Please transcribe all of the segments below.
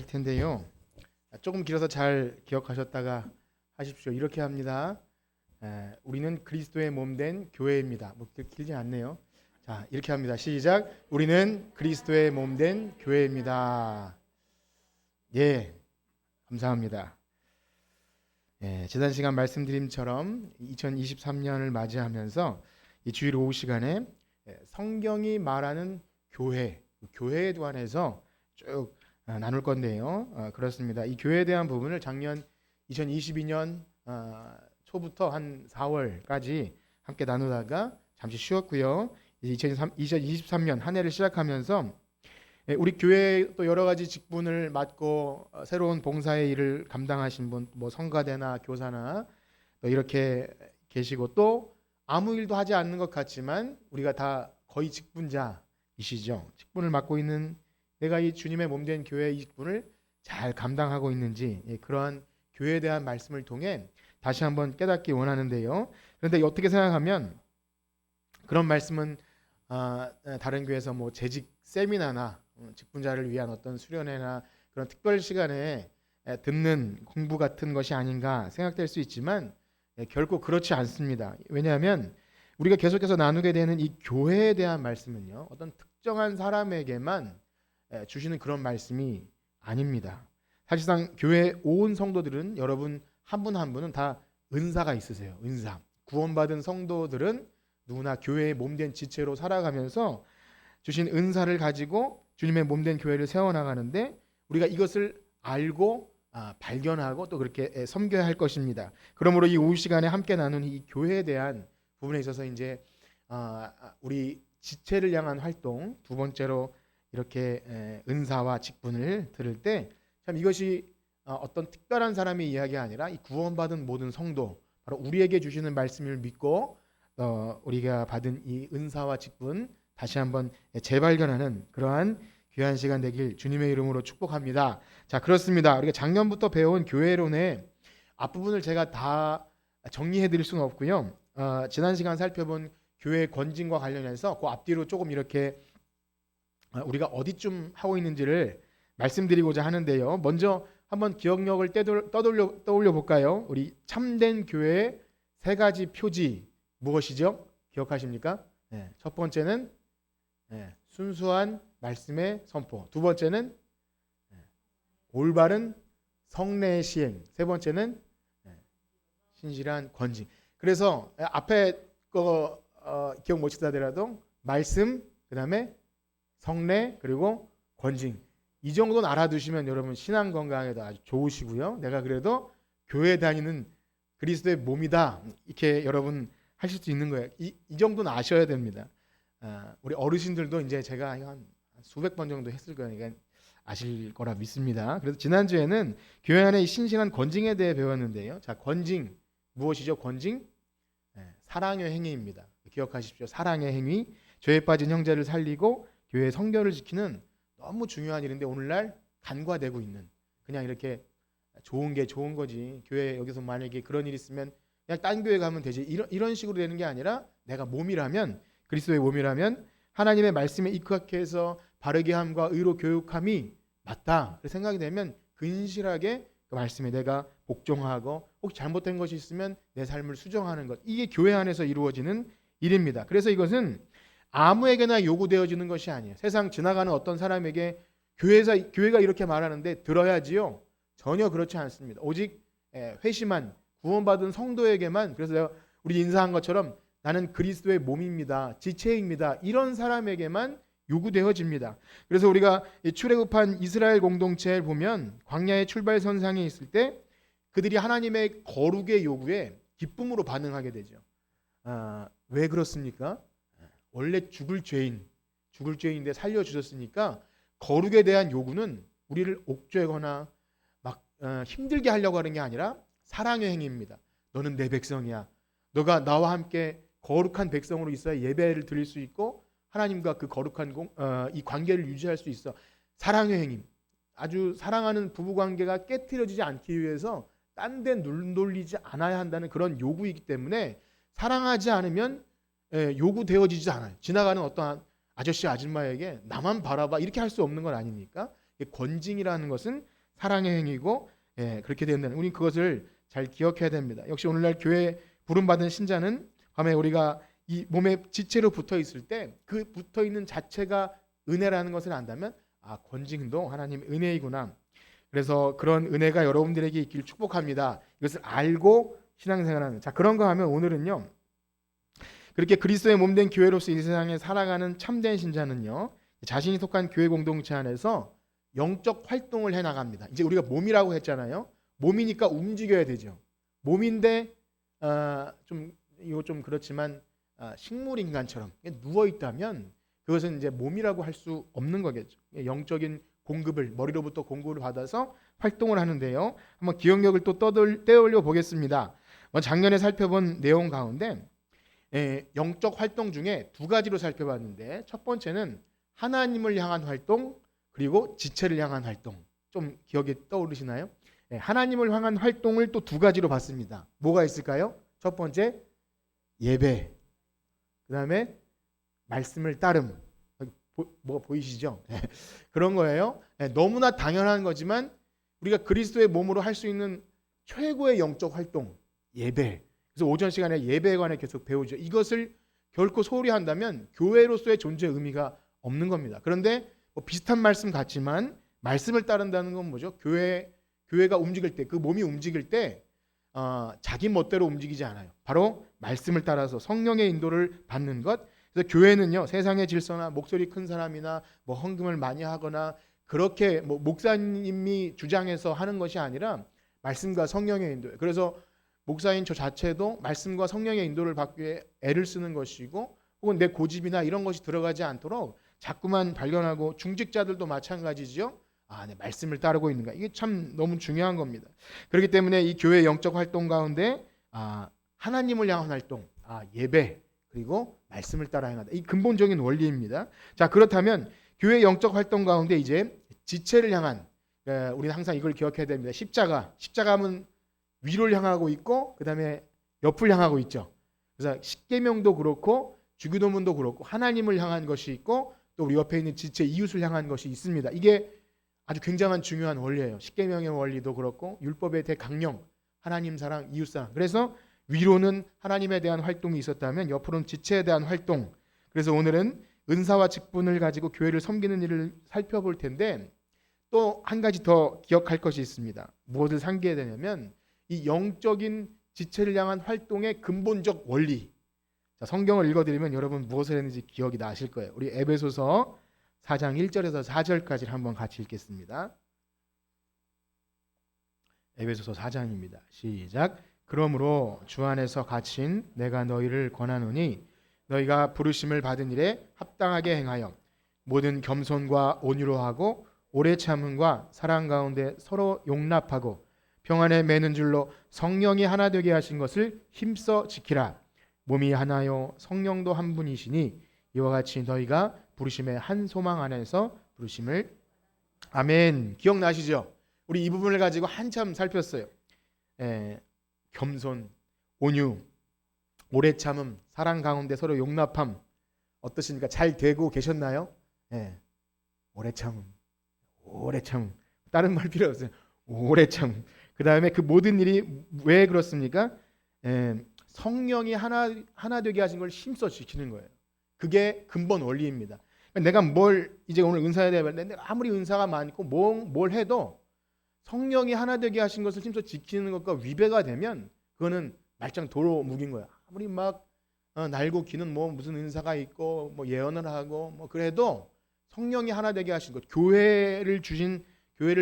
텐데요. 조금 길어서 잘 기억하셨다가 하십시오. 이렇게 합니다. 우리는 그리스도의 몸된 교회입니다. 뭐 길지 않네요. 자, 이렇게 합니다. 시작. 우리는 그리스도의 몸된 교회입니다. 예, 감사합니다. 지난 시간 말씀드림처럼 2023년을 맞이하면서 이 주일 오후 시간에 성경이 말하는 교회, 교회에 관해서 쭉 나눌 건데요. 그렇습니다. 이 교회에 대한 부분을 작년 2022년 초부터 한 4월까지 함께 나누다가 잠시 쉬었고요. 2023년 한 해를 시작하면서 우리 교회에 또 여러 가지 직분을 맡고 새로운 봉사의 일을 감당하신 분, 뭐 성가대나 교사나 또 이렇게 계시고, 또 아무 일도 하지 않는 것 같지만 우리가 다 거의 직분자이시죠. 직분을 맡고 있는 내가 이 주님의 몸된 교회의 직분을 잘 감당하고 있는지, 그러한 교회에 대한 말씀을 통해 다시 한번 깨닫기 원하는데요. 그런데 어떻게 생각하면 그런 말씀은 다른 교회에서 뭐 재직 세미나나 직분자를 위한 어떤 수련회나 그런 특별 시간에 듣는 공부 같은 것이 아닌가 생각될 수 있지만 결코 그렇지 않습니다. 왜냐하면 우리가 계속해서 나누게 되는 이 교회에 대한 말씀은요, 어떤 특정한 사람에게만 주시는 그런 말씀이 아닙니다. 사실상 교회 온 성도들은, 여러분 한 분 한 분은 다 은사가 있으세요. 은사. 구원받은 성도들은 누구나 교회의 몸된 지체로 살아가면서 주신 은사를 가지고 주님의 몸된 교회를 세워나가는데, 우리가 이것을 알고 발견하고 또 그렇게 섬겨야 할 것입니다. 그러므로 이 오후 시간에 함께 나눈 이 교회에 대한 부분에 있어서 이제 우리 지체를 향한 활동, 두 번째로 이렇게 은사와 직분을 들을 때 참 이것이 어떤 특별한 사람의 이야기가 아니라 이 구원받은 모든 성도, 바로 우리에게 주시는 말씀을 믿고 우리가 받은 이 은사와 직분 다시 한번 재발견하는 그러한 귀한 시간 되길 주님의 이름으로 축복합니다. 자, 그렇습니다. 우리가 작년부터 배운 교회론의 앞부분을 제가 다 정리해 드릴 수는 없고요. 지난 시간 살펴본 교회 권징과 관련해서 그 앞뒤로 조금 이렇게 우리가 어디쯤 하고 있는지를 말씀드리고자 하는데요. 먼저 한번 기억력을 떠올려 볼까요? 우리 참된 교회의 세 가지 표지 무엇이죠? 기억하십니까? 첫 번째는 순수한 말씀의 선포, 두 번째는 올바른 성례의 시행, 세 번째는 신실한 권징. 그래서 앞에 거 기억 못 하더라도 말씀, 그 다음에 성례, 그리고 권징, 이 정도는 알아두시면 여러분 신앙 건강에도 아주 좋으시고요. 내가 그래도 교회 다니는 그리스도의 몸이다, 이렇게 여러분 하실 수 있는 거예요. 이 정도는 아셔야 됩니다. 우리 어르신들도 이제 제가 한 수백 번 정도 했을 거니까 아실 거라 믿습니다. 그래서 지난주에는 교회 안에 신실한 권징에 대해 배웠는데요. 자, 권징 무엇이죠? 권징? 사랑의 행위입니다. 기억하십시오. 사랑의 행위. 죄에 빠진 형제를 살리고 교회의 성결을 지키는 너무 중요한 일인데, 오늘날 간과되고 있는, 그냥 이렇게 좋은 게 좋은 거지, 교회 여기서 만약에 그런 일 있으면 그냥 딴 교회 가면 되지, 이런 식으로 되는 게 아니라, 내가 몸이라면, 그리스도의 몸이라면 하나님의 말씀에 입각해서 바르게 함과 의로 교육함이 맞다, 그 생각이 되면 근실하게 그 말씀에 내가 복종하고, 혹시 잘못된 것이 있으면 내 삶을 수정하는 것, 이게 교회 안에서 이루어지는 일입니다. 그래서 이것은 아무에게나 요구되어지는 것이 아니에요. 세상 지나가는 어떤 사람에게 교회가 이렇게 말하는데 들어야지요, 전혀 그렇지 않습니다. 오직 회심한 구원받은 성도에게만, 그래서 우리 인사한 것처럼 나는 그리스도의 몸입니다, 지체입니다, 이런 사람에게만 요구되어집니다. 그래서 우리가 출애굽한 이스라엘 공동체를 보면 광야의 출발선상에 있을 때 그들이 하나님의 거룩의 요구에 기쁨으로 반응하게 되죠. 왜 그렇습니까? 원래 죽을 죄인인데 살려주셨으니까 거룩에 대한 요구는 우리를 옥죄거나 막 힘들게 하려고 하는 게 아니라 사랑의 행위입니다. 너는 내 백성이야. 너가 나와 함께 거룩한 백성으로 있어야 예배를 드릴 수 있고 하나님과 그 거룩한 이 관계를 유지할 수 있어. 사랑의 행위. 아주 사랑하는 부부관계가 깨트려지지 않기 위해서 딴 데 눈돌리지 않아야 한다는 그런 요구이기 때문에, 사랑하지 않으면 요구되어지지 않아요. 지나가는 어떠한 아저씨 아줌마에게 나만 바라봐 이렇게 할 수 없는 건 아니니까 권징이라는 것은 사랑의 행위고 그렇게 된다는 우리 그것을 잘 기억해야 됩니다. 역시 오늘날 교회 부름받은 신자는 밤에 우리가 이 몸에 지체로 붙어 있을 때 그 붙어 있는 자체가 은혜라는 것을 안다면 권징도 하나님의 은혜이구나. 그래서 그런 은혜가 여러분들에게 있길 축복합니다. 이것을 알고 신앙생활하는 그런 거 하면 오늘은요. 그렇게 그리스도의 몸된 교회로서 이 세상에 살아가는 참된 신자는요. 자신이 속한 교회 공동체 안에서 영적 활동을 해 나갑니다. 이제 우리가 몸이라고 했잖아요. 몸이니까 움직여야 되죠. 몸인데 이거 좀 그렇지만 식물 인간처럼 누워 있다면 그것은 이제 몸이라고 할 수 없는 거겠죠. 영적인 공급을 머리로부터 공급을 받아서 활동을 하는데요. 한번 기억력을 또 떠올려 보겠습니다. 작년에 살펴본 내용 가운데 영적 활동 중에 두 가지로 살펴봤는데 첫 번째는 하나님을 향한 활동 그리고 지체를 향한 활동. 좀 기억이 떠오르시나요? 하나님을 향한 활동을 또 두 가지로 봤습니다. 뭐가 있을까요? 첫 번째 예배, 그 다음에 말씀을 따름. 뭐가 보이시죠? 그런 거예요. 너무나 당연한 거지만 우리가 그리스도의 몸으로 할 수 있는 최고의 영적 활동 예배. 그래서 오전 시간에 예배에 관해 계속 배우죠. 이것을 결코 소홀히 한다면 교회로서의 존재의 의미가 없는 겁니다. 그런데 비슷한 말씀 같지만 말씀을 따른다는 건 뭐죠? 교회가 움직일 때 그 몸이 움직일 때 자기 멋대로 움직이지 않아요. 바로 말씀을 따라서 성령의 인도를 받는 것. 그래서 교회는요 세상의 질서나 목소리 큰 사람이나 헌금을 많이 하거나 그렇게 목사님이 주장해서 하는 것이 아니라 말씀과 성령의 인도예요. 그래서 목사인 저 자체도 말씀과 성령의 인도를 받기 위해 애를 쓰는 것이고 혹은 내 고집이나 이런 것이 들어가지 않도록 자꾸만 발견하고 중직자들도 마찬가지죠. 내 말씀을 따르고 있는가 이게 참 너무 중요한 겁니다. 그렇기 때문에 이 교회 영적 활동 가운데 하나님을 향한 활동, 예배 그리고 말씀을 따라 행하다. 이 근본적인 원리입니다. 자 그렇다면 교회 영적 활동 가운데 이제 지체를 향한 우리는 항상 이걸 기억해야 됩니다. 십자가는 위를 향하고 있고 그 다음에 옆을 향하고 있죠. 그래서 십계명도 그렇고 주기도문도 그렇고 하나님을 향한 것이 있고 또 우리 옆에 있는 지체 이웃을 향한 것이 있습니다. 이게 아주 굉장한 중요한 원리예요. 십계명의 원리도 그렇고 율법의 대강령 하나님 사랑 이웃 사랑. 그래서 위로는 하나님에 대한 활동이 있었다면 옆으로는 지체에 대한 활동. 그래서 오늘은 은사와 직분을 가지고 교회를 섬기는 일을 살펴볼 텐데 또 한 가지 더 기억할 것이 있습니다. 무엇을 상기해야 되냐면 이 영적인 지체를 향한 활동의 근본적 원리. 자, 성경을 읽어드리면 여러분 무엇을 했는지 기억이 나실 거예요. 우리 에베소서 4장 1절에서 4절까지 한번 같이 읽겠습니다. 에베소서 4장입니다. 시작. 그러므로 주 안에서 갇힌 내가 너희를 권하노니 너희가 부르심을 받은 일에 합당하게 행하여 모든 겸손과 온유로 하고 오래 참음과 사랑 가운데 서로 용납하고 평안에 매는 줄로 성령이 하나 되게 하신 것을 힘써 지키라. 몸이 하나요 성령도 한 분이시니 이와 같이 너희가 부르심의 한 소망 안에서 부르심을 아멘. 기억나시죠? 우리 이 부분을 가지고 한참 살폈어요. 겸손, 온유, 오래 참음, 사랑 가운데 서로 용납함. 어떠십니까? 잘 되고 계셨나요? 오래 참음, 오래 참음. 다른 말 필요 없어요. 오래 참음. 그 다음에 그 모든 일이 왜 그렇습니까? 성령이 하나 되게 하신 걸 힘써 지키는 거예요. 그게 근본 원리입니다. 내가 이제 오늘 은사에 대해 봤는데 아무리 은사가 많고 뭘 해도 성령이 하나 되게 하신 것을 힘써 지키는 것과 위배가 되면 그거는 말짱 도로 묵인 거야. 아무리 막 날고 기는 무슨 은사가 있고 예언을 하고 그래도 성령이 하나 되게 하신 것, 교회를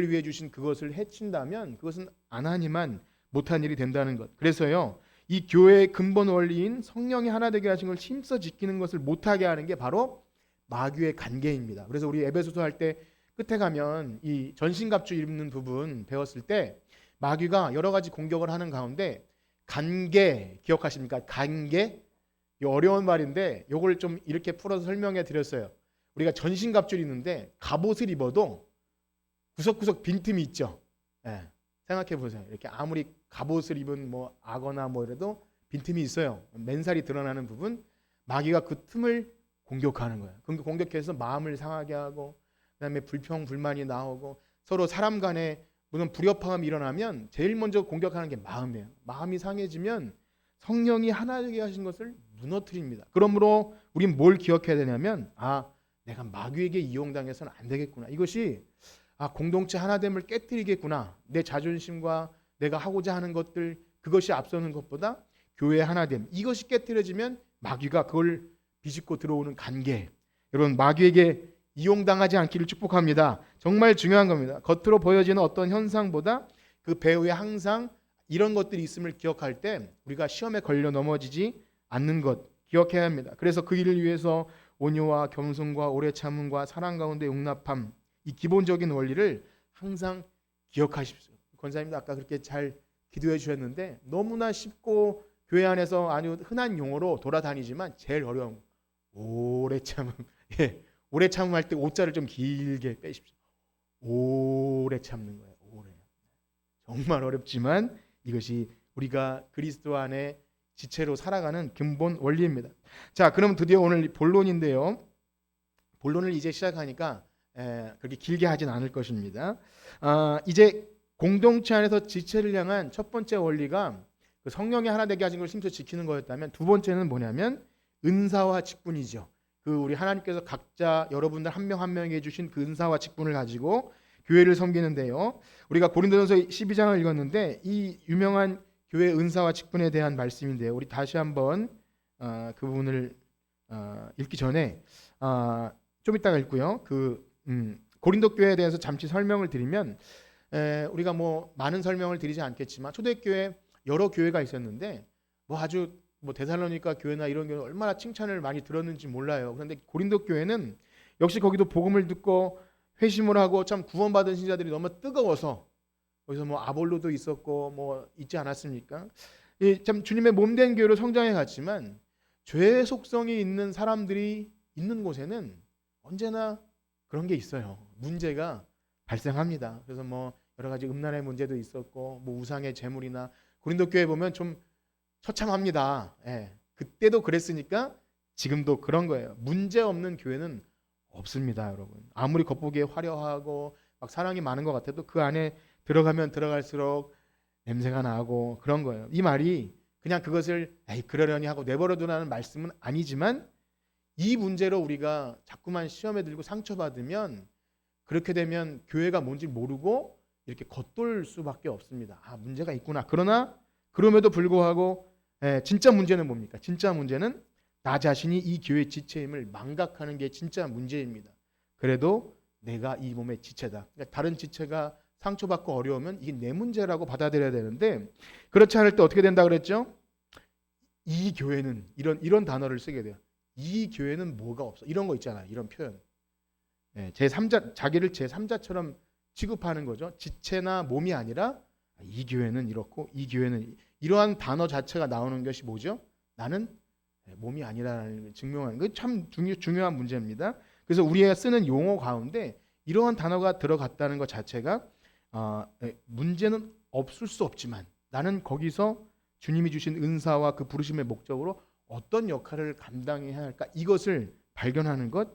위해 주신 그것을 해친다면 그것은 안 하니만 못한 일이 된다는 것. 그래서요. 이 교회의 근본 원리인 성령이 하나 되게 하신 걸 힘써 지키는 것을 못하게 하는 게 바로 마귀의 관계입니다. 그래서 우리 에베소서 할 때 끝에 가면 이 전신갑주 입는 부분 배웠을 때 마귀가 여러 가지 공격을 하는 가운데 관계 기억하십니까? 관계? 이 어려운 말인데 이걸 좀 이렇게 풀어서 설명해 드렸어요. 우리가 전신갑주를 입는데 갑옷을 입어도 구석구석 빈틈이 있죠. 생각해 보세요. 이렇게 아무리 갑옷을 입은 악어나 이래도 빈틈이 있어요. 맨살이 드러나는 부분 마귀가 그 틈을 공격하는 거예요. 공격해서 마음을 상하게 하고 그다음에 불평 불만이 나오고 서로 사람 간에 무슨 불협화음이 일어나면 제일 먼저 공격하는 게 마음이에요. 마음이 상해지면 성령이 하나 되게 하신 것을 무너뜨립니다. 그러므로 우린 뭘 기억해야 되냐면 내가 마귀에게 이용당해서는 안 되겠구나. 이것이 공동체 하나됨을 깨뜨리겠구나. 내 자존심과 내가 하고자 하는 것들 그것이 앞서는 것보다 교회 하나됨 이것이 깨뜨려지면 마귀가 그걸 비집고 들어오는 관계 여러분 마귀에게 이용당하지 않기를 축복합니다. 정말 중요한 겁니다. 겉으로 보여지는 어떤 현상보다 그 배후에 항상 이런 것들이 있음을 기억할 때 우리가 시험에 걸려 넘어지지 않는 것 기억해야 합니다. 그래서 그 일을 위해서 온유와 겸손과 오래 참음과 사랑 가운데 용납함 이 기본적인 원리를 항상 기억하십시오. 권사님도 아까 그렇게 잘 기도해 주셨는데 너무나 쉽고 교회 안에서 아주 흔한 용어로 돌아다니지만 제일 어려운 오래 참음. 예, 오래 참음할 때 오자를 좀 길게 빼십시오. 오래 참는 거예요. 오래. 정말 어렵지만 이것이 우리가 그리스도 안에 지체로 살아가는 근본 원리입니다. 자, 그럼 드디어 오늘 본론인데요. 본론을 이제 시작하니까 그렇게 길게 하진 않을 것입니다. 이제 공동체 안에서 지체를 향한 첫 번째 원리가 그 성령이 하나 되게 하신 걸 심지어 지키는 거였다면 두 번째는 뭐냐면 은사와 직분이죠. 그 우리 하나님께서 각자 여러분들 한 명 한 명에게 주신 그 은사와 직분을 가지고 교회를 섬기는데요. 우리가 고린도전서 12장을 읽었는데 이 유명한 교회 은사와 직분에 대한 말씀인데요. 우리 다시 한번 그 부분을 읽기 전에 좀 이따가 읽고요. 고린도 교회에 대해서 잠시 설명을 드리면 우리가 뭐 많은 설명을 드리지 않겠지만 초대교회 여러 교회가 있었는데 아주 데살로니가 교회나 이런 교회는 얼마나 칭찬을 많이 들었는지 몰라요. 그런데 고린도 교회는 역시 거기도 복음을 듣고 회심을 하고 참 구원받은 신자들이 너무 뜨거워서 거기서 아볼로도 있었고 있지 않았습니까? 참 주님의 몸된 교회로 성장해 갔지만 죄의 속성이 있는 사람들이 있는 곳에는 언제나 그런 게 있어요. 문제가 발생합니다. 그래서 여러 가지 음란의 문제도 있었고 우상의 제물이나 고린도 교회 보면 좀 처참합니다. 그때도 그랬으니까 지금도 그런 거예요. 문제 없는 교회는 없습니다, 여러분. 아무리 겉보기에 화려하고 막 사랑이 많은 것 같아도 그 안에 들어가면 들어갈수록 냄새가 나고 그런 거예요. 이 말이 그냥 그것을 그러려니 하고 내버려두라는 말씀은 아니지만 이 문제로 우리가 자꾸만 시험에 들고 상처받으면 그렇게 되면 교회가 뭔지 모르고 이렇게 겉돌 수밖에 없습니다. 문제가 있구나. 그러나 그럼에도 불구하고 진짜 문제는 뭡니까? 진짜 문제는 나 자신이 이 교회 지체임을 망각하는 게 진짜 문제입니다. 그래도 내가 이 몸의 지체다. 그러니까 다른 지체가 상처받고 어려우면 이게 내 문제라고 받아들여야 되는데 그렇지 않을 때 어떻게 된다 그랬죠? 이 교회는 이런 단어를 쓰게 돼요. 이 교회는 뭐가 없어. 이런 거 있잖아요. 이런 표현. 제3자 자기를 제3자처럼 취급하는 거죠. 지체나 몸이 아니라 이 교회는 이렇고 이 교회는 이러한 단어 자체가 나오는 것이 뭐죠? 나는 몸이 아니라는 걸 증명하는 거 참 중요한 문제입니다. 그래서 우리가 쓰는 용어 가운데 이러한 단어가 들어갔다는 것 자체가 문제는 없을 수 없지만 나는 거기서 주님이 주신 은사와 그 부르심의 목적으로 어떤 역할을 감당해야 할까 이것을 발견하는 것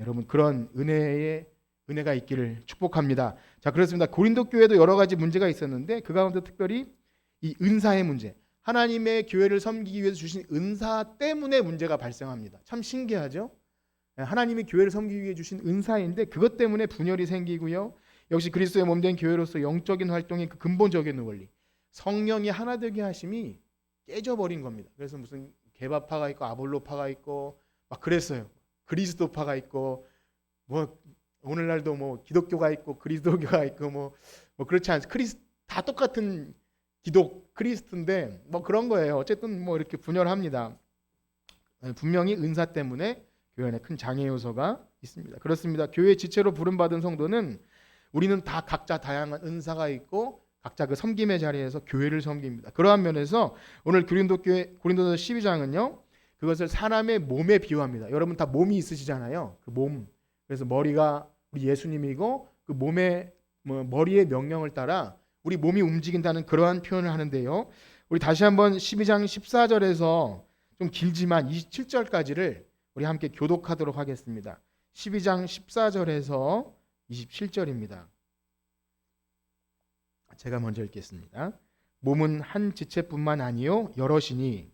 여러분 그런 은혜가 있기를 축복합니다. 자, 그렇습니다. 고린도 교회도 여러 가지 문제가 있었는데 그 가운데 특별히 이 은사의 문제 하나님의 교회를 섬기기 위해서 주신 은사 때문에 문제가 발생합니다. 참 신기하죠? 하나님이 교회를 섬기기 위해 주신 은사인데 그것 때문에 분열이 생기고요. 역시 그리스도의 몸된 교회로서 영적인 활동의 그 근본적인 원리 성령이 하나 되게 하심이 깨져버린 겁니다. 그래서 무슨 개바파가 있고 아볼로파가 있고 막 그랬어요. 그리스도파가 있고 오늘날도 기독교가 있고 그리스도교가 있고 그렇지 않습니다. 다 똑같은 크리스트인데 그런 거예요. 어쨌든 이렇게 분열합니다. 분명히 은사 때문에 교회 안에 큰 장애 요소가 있습니다. 그렇습니다. 교회 지체로 부름받은 성도는 우리는 다 각자 다양한 은사가 있고 각자 그 섬김의 자리에서 교회를 섬깁니다. 그러한 면에서 오늘 고린도서 12장은요. 그것을 사람의 몸에 비유합니다. 여러분 다 몸이 있으시잖아요. 그 몸. 그래서 머리가 우리 예수님이고 그 몸의 머리의 명령을 따라 우리 몸이 움직인다는 그러한 표현을 하는데요. 우리 다시 한번 12장 14절에서 좀 길지만 27절까지를 우리 함께 교독하도록 하겠습니다. 12장 14절에서 27절입니다. 제가 먼저 읽겠습니다. 몸은 한 지체뿐만 아니요 여럿이니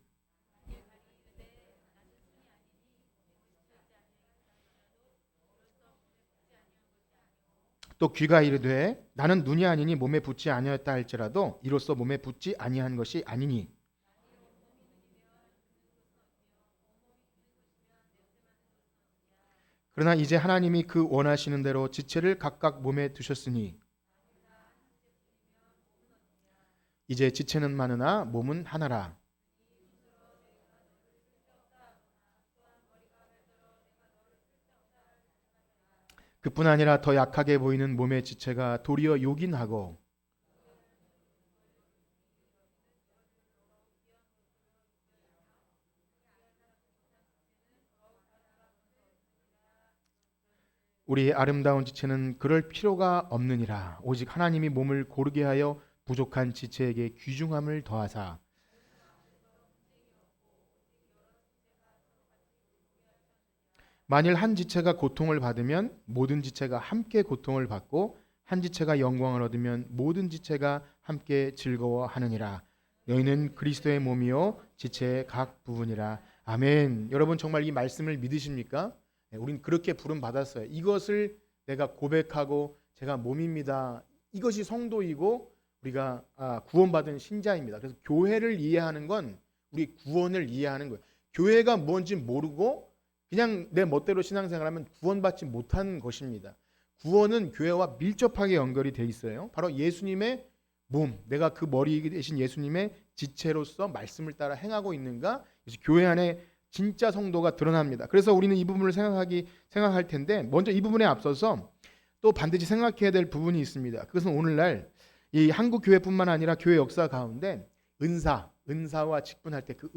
또 귀가 이르되 나는 눈이 아니니 몸에 붙지 아니하였다 할지라도 이로써 몸에 붙지 아니한 것이 아니니 그러나 이제 하나님이 그 원하시는 대로 지체를 각각 몸에 두셨으니 이제 지체는 많으나 몸은 하나라. 그뿐 아니라 더 약하게 보이는 몸의 지체가 도리어 요긴하고 우리의 아름다운 지체는 그럴 필요가 없느니라. 오직 하나님이 몸을 고르게 하여 부족한 지체에게 귀중함을 더하사 만일 한 지체가 고통을 받으면 모든 지체가 함께 고통을 받고 한 지체가 영광을 얻으면 모든 지체가 함께 즐거워하느니라. 너희는 그리스도의 몸이요 지체의 각 부분이라. 아멘. 여러분 정말 이 말씀을 믿으십니까? 우린 그렇게 부름 받았어요. 이것을 내가 고백하고 제가 몸입니다. 이것이 성도이고 우리가 구원받은 신자입니다. 그래서 교회를 이해하는 건 우리 구원을 이해하는 거예요. 교회가 뭔지 모르고 그냥 내 멋대로 신앙생활하면 구원받지 못한 것입니다. 구원은 교회와 밀접하게 연결이 돼 있어요. 바로 예수님의 몸, 내가 그 머리 대신 예수님의 지체로서 말씀을 따라 행하고 있는가? 그래서 교회 안에 진짜 성도가 드러납니다. 그래서 우리는 이 부분을 생각할 텐데 먼저 이 부분에 앞서서 또 반드시 생각해야 될 부분이 있습니다. 그것은 오늘날 이 한국 교회뿐만 아니라 교회 역사 가운데 은사와 직분할 때 그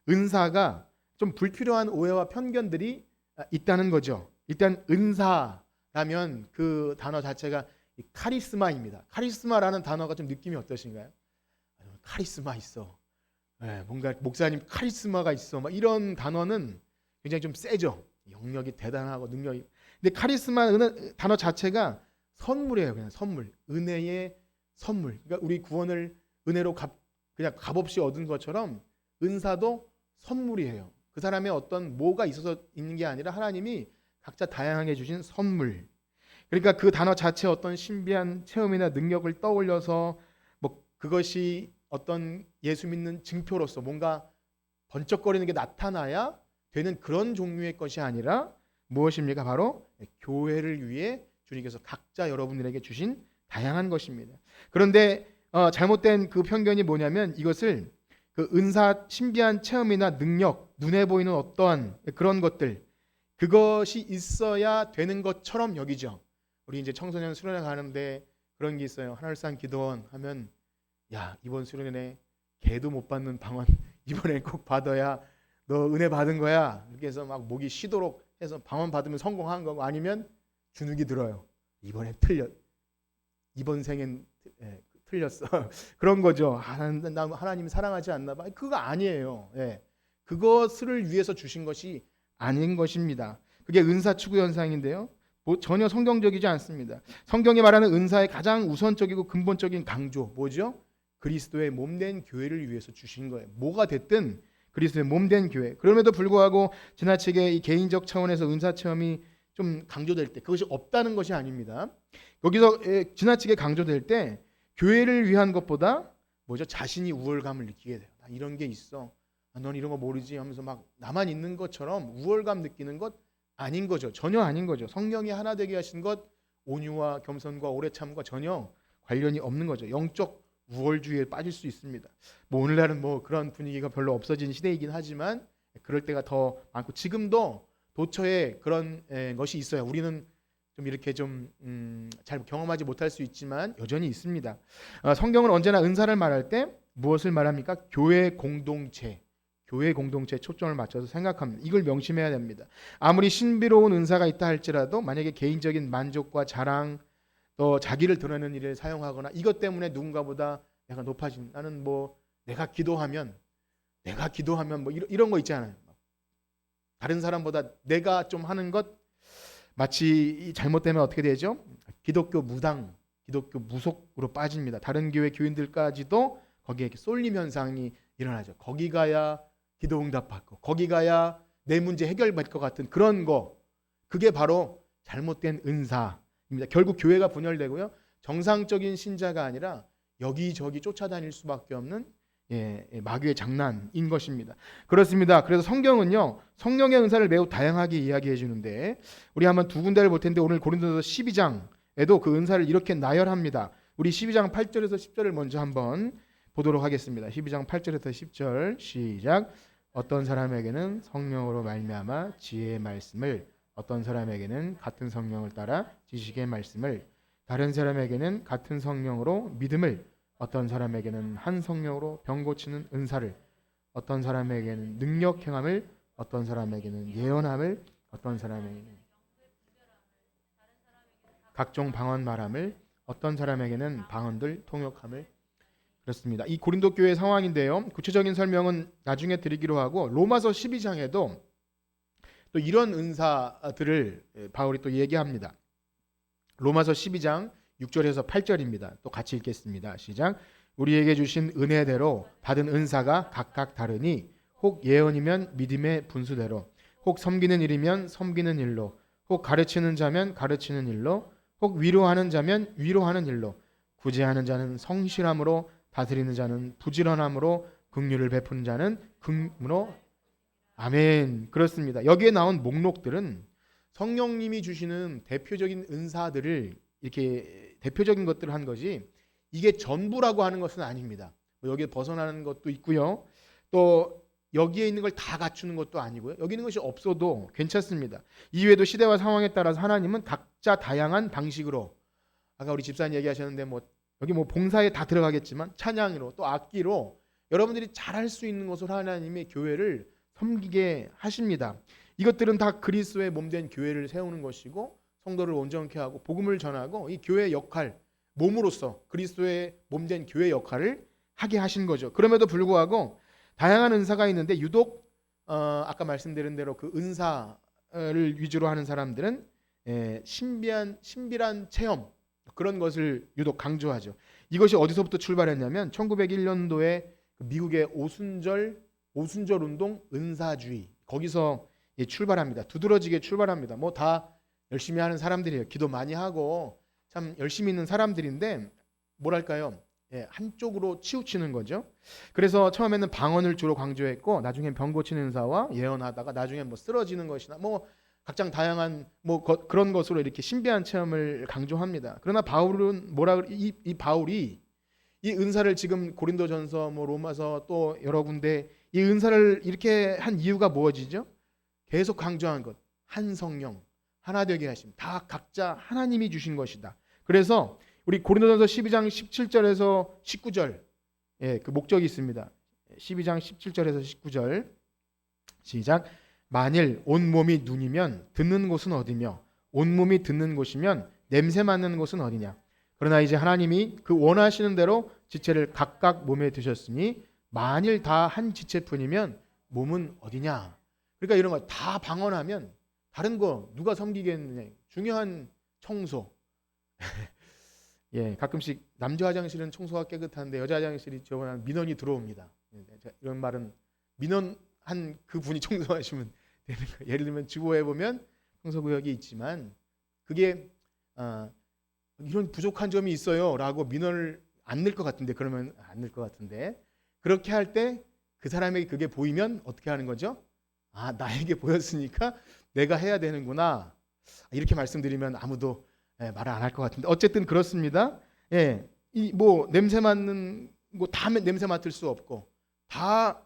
은사가 좀 불필요한 오해와 편견들이 있다는 거죠. 일단 은사라면 그 단어 자체가 카리스마입니다. 카리스마라는 단어가 좀 느낌이 어떠신가요? 카리스마 있어. 뭔가 목사님 카리스마가 있어. 막 이런 단어는 굉장히 좀 세죠. 영역이 대단하고 능력이. 근데 카리스마 단어 자체가 선물이에요. 그냥 선물. 은혜의 선물. 그러니까 우리 구원을 은혜로 그냥 값없이 얻은 것처럼 은사도 선물이에요. 그 사람의 어떤 뭐가 있어서 있는 게 아니라 하나님이 각자 다양하게 주신 선물. 그러니까 그 단어 자체에 어떤 신비한 체험이나 능력을 떠올려서 뭐 그것이 어떤 예수 믿는 증표로서 뭔가 번쩍거리는 게 나타나야 되는 그런 종류의 것이 아니라 무엇입니까? 바로 교회를 위해 주님께서 각자 여러분들에게 주신 다양한 것입니다. 그런데 잘못된 그 편견이 뭐냐면 이것을 그 은사, 신비한 체험이나 능력, 눈에 보이는 어떠한 그런 것들 그것이 있어야 되는 것처럼 여기죠. 우리 이제 청소년 수련회 가는데 그런 게 있어요. 하늘산 기도원 하면 야 이번 수련회 개도 못 받는 방언 이번에 꼭 받아야 너 은혜 받은 거야. 이렇게 해서 막 목이 쉬도록 해서 방언 받으면 성공한 거고 아니면 주눅이 들어요. 이번 생엔 틀렸어. 그런 거죠. 하나님 사랑하지 않나 봐. 그거 아니에요. 그것을 위해서 주신 것이 아닌 것입니다. 그게 은사 추구 현상인데요. 전혀 성경적이지 않습니다. 성경이 말하는 은사의 가장 우선적이고 근본적인 강조 뭐죠? 그리스도의 몸된 교회를 위해서 주신 거예요. 뭐가 됐든 그리스도의 몸된 교회. 그럼에도 불구하고 지나치게 이 개인적 차원에서 은사 체험이 좀 강조될 때 그것이 없다는 것이 아닙니다. 여기서 지나치게 강조될 때 교회를 위한 것보다 뭐죠? 자신이 우월감을 느끼게 돼요. 나 이런 게 있어. 넌 이런 거 모르지 하면서 막 나만 있는 것처럼 우월감 느끼는 것 아닌 거죠. 전혀 아닌 거죠. 성령이 하나 되게 하신 것 온유와 겸손과 오래 참과 전혀 관련이 없는 거죠. 영적 우월주의에 빠질 수 있습니다. 뭐 오늘날은 뭐 그런 분위기가 별로 없어진 시대이긴 하지만 그럴 때가 더 많고 지금도 도처에 그런 것이 있어요. 우리는 좀 이렇게 좀 잘 경험하지 못할 수 있지만 여전히 있습니다. 성경은 언제나 은사를 말할 때 무엇을 말합니까? 교회 공동체에 초점을 맞춰서 생각합니다. 이걸 명심해야 됩니다. 아무리 신비로운 은사가 있다 할지라도 만약에 개인적인 만족과 자랑 또 자기를 드러내는 일에 사용하거나 이것 때문에 누군가보다 내가 높아진 나는 뭐 내가 기도하면 뭐 이런 거 있잖아요. 다른 사람보다 내가 좀 하는 것 마치 잘못되면 어떻게 되죠? 기독교 무당, 기독교 무속으로 빠집니다. 다른 교회 교인들까지도 거기에 이렇게 쏠림 현상이 일어나죠. 거기 가야 기도 응답받고 거기 가야 내 문제 해결받을 것 같은 그런 거, 그게 바로 잘못된 은사입니다. 결국 교회가 분열되고요, 정상적인 신자가 아니라 여기저기 쫓아다닐 수밖에 없는 마귀의 장난인 것입니다. 그렇습니다. 그래서 성경은요, 성령의 은사를 매우 다양하게 이야기해 주는데, 우리 한번 두 군데를 볼 텐데, 오늘 고린도서 12장에도 그 은사를 이렇게 나열합니다. 우리 12장 8절에서 10절을 먼저 한번 보도록 하겠습니다. 12장 8절에서 10절 시작. 어떤 사람에게는 성령으로 말미암아 지혜의 말씀을, 어떤 사람에게는 같은 성령을 따라 지식의 말씀을, 다른 사람에게는 같은 성령으로 믿음을, 어떤 사람에게는 한 성령으로 병 고치는 은사를, 어떤 사람에게는 능력 행함을, 어떤 사람에게는 예언함을, 어떤 사람에게는 각종 방언 말함을, 어떤 사람에게는 방언들 통역함을. 그렇습니다. 이 고린도 교회 상황인데요, 구체적인 설명은 나중에 드리기로 하고, 로마서 12장에도 또 이런 은사들을 바울이 또 얘기합니다. 로마서 12장 6절에서 8절입니다. 또 같이 읽겠습니다. 시작. 우리에게 주신 은혜대로 받은 은사가 각각 다르니, 혹 예언이면 믿음의 분수대로, 혹 섬기는 일이면 섬기는 일로, 혹 가르치는 자면 가르치는 일로, 혹 위로하는 자면 위로하는 일로, 구제하는 자는 성실함으로, 다스리는 자는 부지런함으로, 긍휼을 베푸는 자는 긍휼로. 아멘. 그렇습니다. 여기에 나온 목록들은 성령님이 주시는 대표적인 은사들을 이렇게 대표적인 것들을 한 거지, 이게 전부라고 하는 것은 아닙니다. 여기에 벗어나는 것도 있고요, 또 여기에 있는 걸 다 갖추는 것도 아니고요, 여기 있는 것이 없어도 괜찮습니다. 이외에도 시대와 상황에 따라서 하나님은 각자 다양한 방식으로, 아까 우리 집사님 얘기하셨는데 여기 봉사에 다 들어가겠지만 찬양으로 또 악기로 여러분들이 잘할 수 있는 것으로 하나님의 교회를 섬기게 하십니다. 이것들은 다 그리스도의 몸된 교회를 세우는 것이고, 성도를 온전케 하고 복음을 전하고 이 교회의 역할, 몸으로서 그리스도의 몸된 교회 역할을 하게 하신 거죠. 그럼에도 불구하고 다양한 은사가 있는데, 유독 아까 말씀드린 대로 그 은사를 위주로 하는 사람들은 신비한 체험, 그런 것을 유독 강조하죠. 이것이 어디서부터 출발했냐면 1901년도에 미국의 오순절 운동, 은사주의, 거기서 출발합니다. 두드러지게 출발합니다. 다 열심히 하는 사람들이에요. 기도 많이 하고 참 열심히 있는 사람들인데, 뭐랄까요, 한쪽으로 치우치는 거죠. 그래서 처음에는 방언을 주로 강조했고, 나중엔 병 고치는 은사와 예언하다가 나중에 쓰러지는 것이나 각장 다양한 그런 것으로 이렇게 신비한 체험을 강조합니다. 그러나 바울은 이 바울이 이 은사를 지금 고린도전서, 로마서 또 여러 군데 이 은사를 이렇게 한 이유가 무엇이죠? 계속 강조한 것, 한 성령, 하나 되게 하심, 다 각자 하나님이 주신 것이다. 그래서 우리 고린도전서 12장 17절에서 19절, 그 목적이 있습니다. 12장 17절에서 19절 시작. 만일 온 몸이 눈이면 듣는 곳은 어디며, 온 몸이 듣는 곳이면 냄새 맡는 곳은 어디냐. 그러나 이제 하나님이 그 원하시는 대로 지체를 각각 몸에 두셨으니, 만일 다 한 지체뿐이면 몸은 어디냐. 그러니까 이런 거 다 방언하면 다른 거 누가 섬기겠느냐. 중요한 청소. 가끔씩 남자 화장실은 청소가 깨끗한데 여자 화장실이 저번에 민원이 들어옵니다. 이런 말은 민원한 그 분이 청소하시면 되는 거예요. 예를 들면 주보에 보면 청소구역이 있지만 그게 이런 부족한 점이 있어요 라고 민원을 안 낼 것 같은데, 그러면 안 낼 것 같은데, 그렇게 할 때 그 사람에게 그게 보이면 어떻게 하는 거죠? 나에게 보였으니까 내가 해야 되는구나, 이렇게 말씀드리면 아무도 말을 안 할 것 같은데, 어쨌든 그렇습니다. 냄새 맡는 거 다 냄새 맡을 수 없고, 다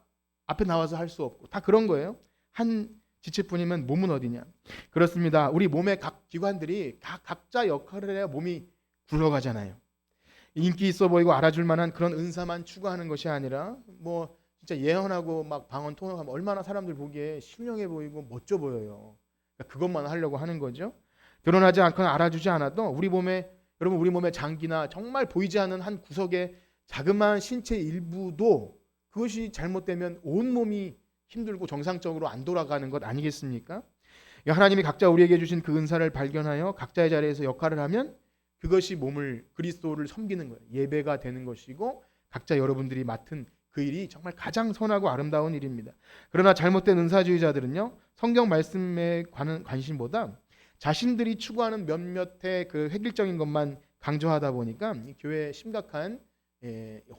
앞에 나와서 할 수 없고, 다 그런 거예요. 한 지체뿐이면 몸은 어디냐. 그렇습니다. 우리 몸의 각 기관들이 다 각자 역할을 해야 몸이 굴러가잖아요. 인기 있어 보이고 알아줄 만한 그런 은사만 추구하는 것이 아니라, 진짜 예언하고 방언 통역하면 얼마나 사람들 보기에 신령해 보이고 멋져 보여요. 그러니까 그것만 하려고 하는 거죠. 드러나지 않거나 알아주지 않아도 우리 몸의 장기나 정말 보이지 않는 한 구석의 자그마한 신체 일부도 그것이 잘못되면 온 몸이 힘들고 정상적으로 안 돌아가는 것 아니겠습니까? 하나님이 각자 우리에게 주신 그 은사를 발견하여 각자의 자리에서 역할을 하면 그것이 몸을 그리스도를 섬기는 거예요. 예배가 되는 것이고 각자 여러분들이 맡은 그 일이 정말 가장 선하고 아름다운 일입니다. 그러나 잘못된 은사주의자들은요, 성경 말씀에 관한 관심보다 자신들이 추구하는 몇몇의 그 획일적인 것만 강조하다 보니까 이 교회에 심각한